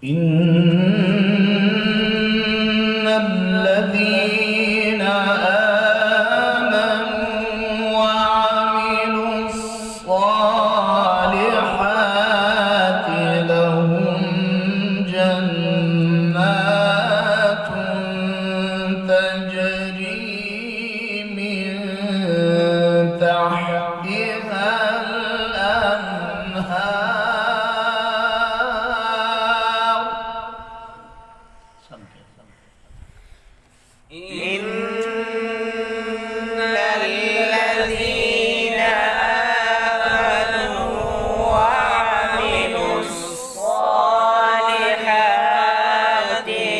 إن الذين آمنوا وعملوا الصالحات لهم جنات تجري من تحتها الأنهار. إن الذين آمنوا وعملوا الصالحات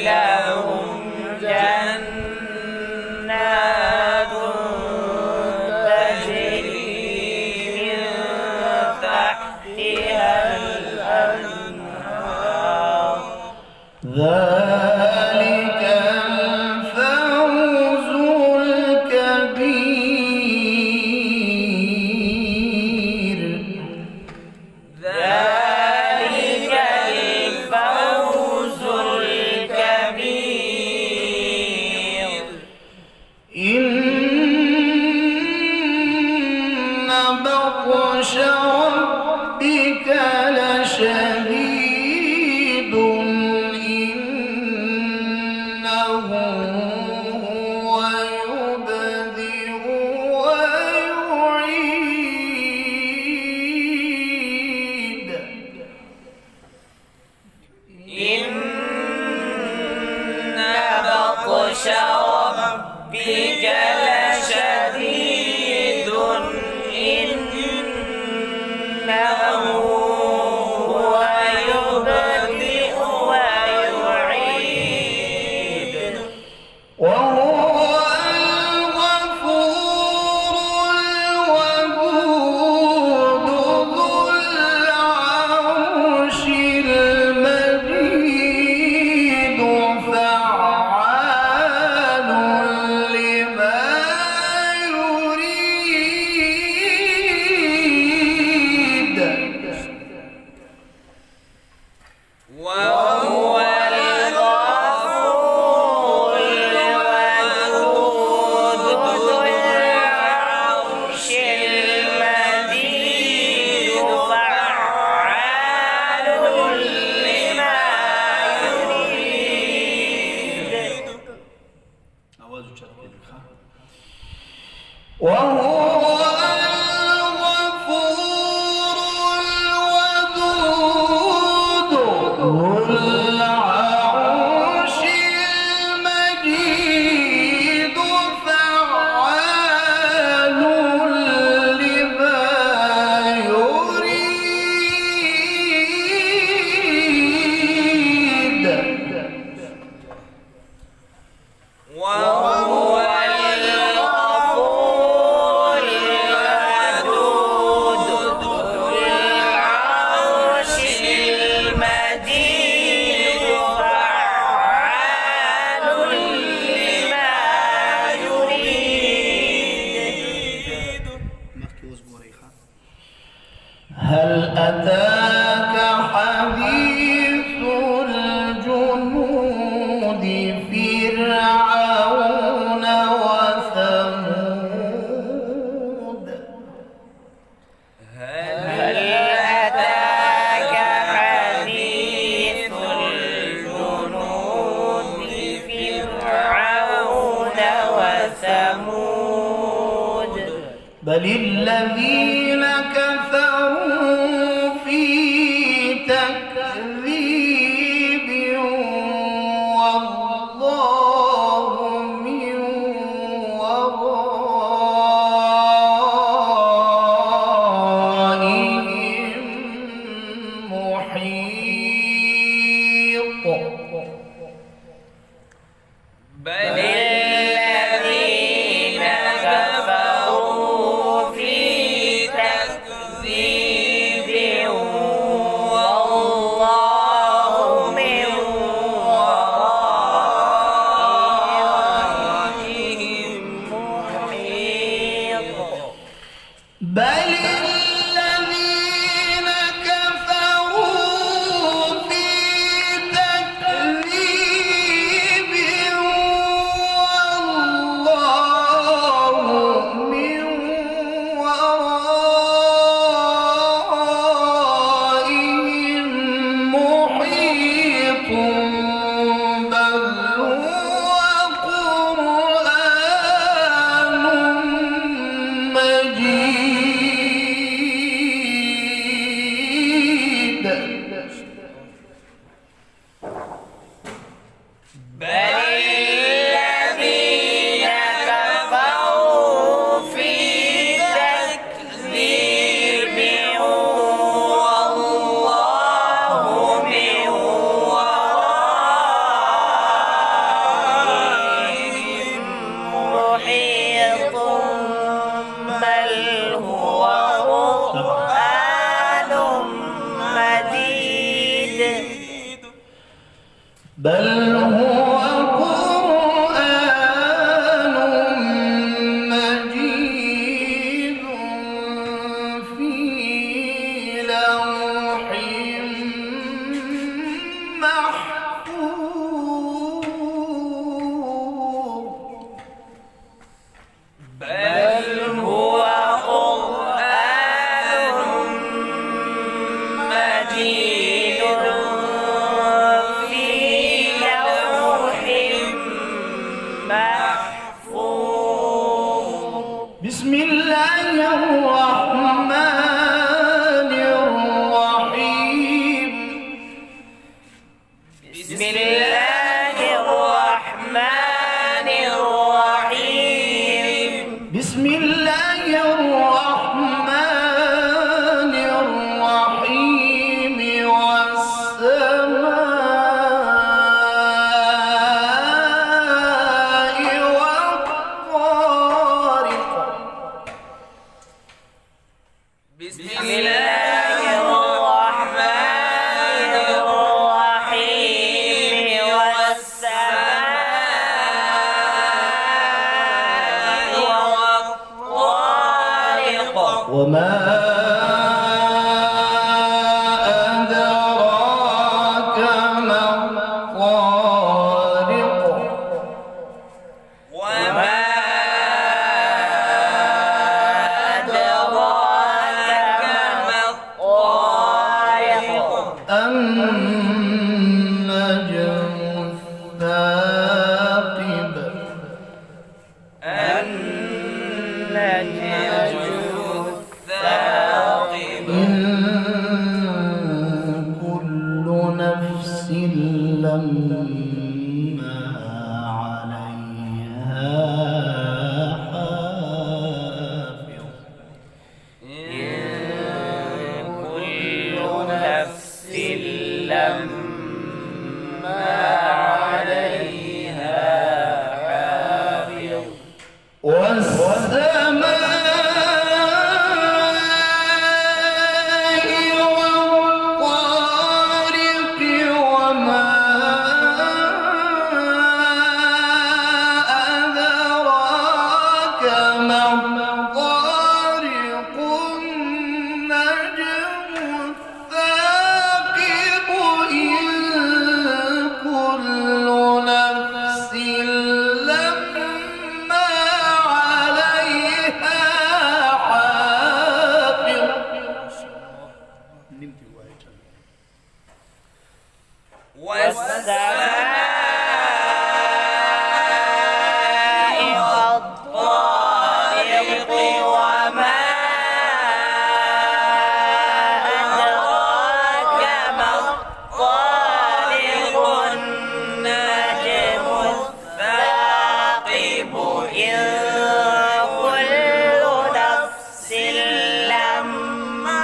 لهم جنات تجري من تحتها الأنهار. ذلك الفوز الكبير. ذلك الفوز الكبير. إن بطش ربك لشديد إنه هو يبدئ ويعيد. إن بطش ربك لشديد إنه هو يبدئ ويعيد. وهو الغفور الودود ذو العرش المجيد فعال لما يريد. وهو الغفور الودود ذو العرش المجيد فعال لما يريد. وهو الغفور الودود ذو العرش المجيد فعال لما يريد. وهو الغفور الودود ذو العرش المجيد فعال لما يريد. هل أتاك حديث الجنود فرعون وثمود. هل أتاك حديث الجنود فرعون وثمود. بل الذين كفروا في تكذيب والله من ورائهم محيط. بل الذين كفروا في بسم الله الرحمن الرحيم والسماء والطارق وما أدراك ما الطارق وما أدراك ما الطارق النجم الثاقب النجم الثاقب إن كل نفس لما عليها حافظ كل نفس لما عليها حافظ والسماء والطارق وما أدراك ما الطارق النجم الثاقب إن كل نفس لما عليها حافظ والسماء والطارق وما أدراك ما الطارق النجم الثاقب إن كل نفس لما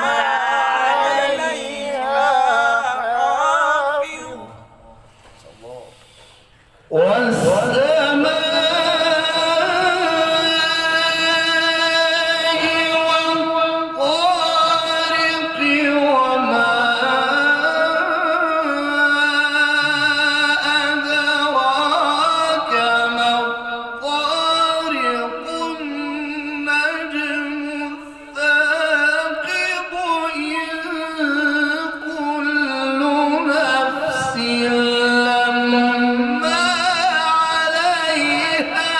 عليها حافظ والسماء والطارق وما أدراك ما الطارق النجم الثاقب إن كل نفس لما عليها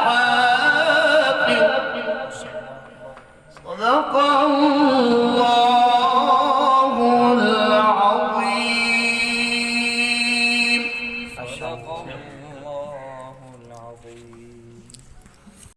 حافظ صدق الله العظيم.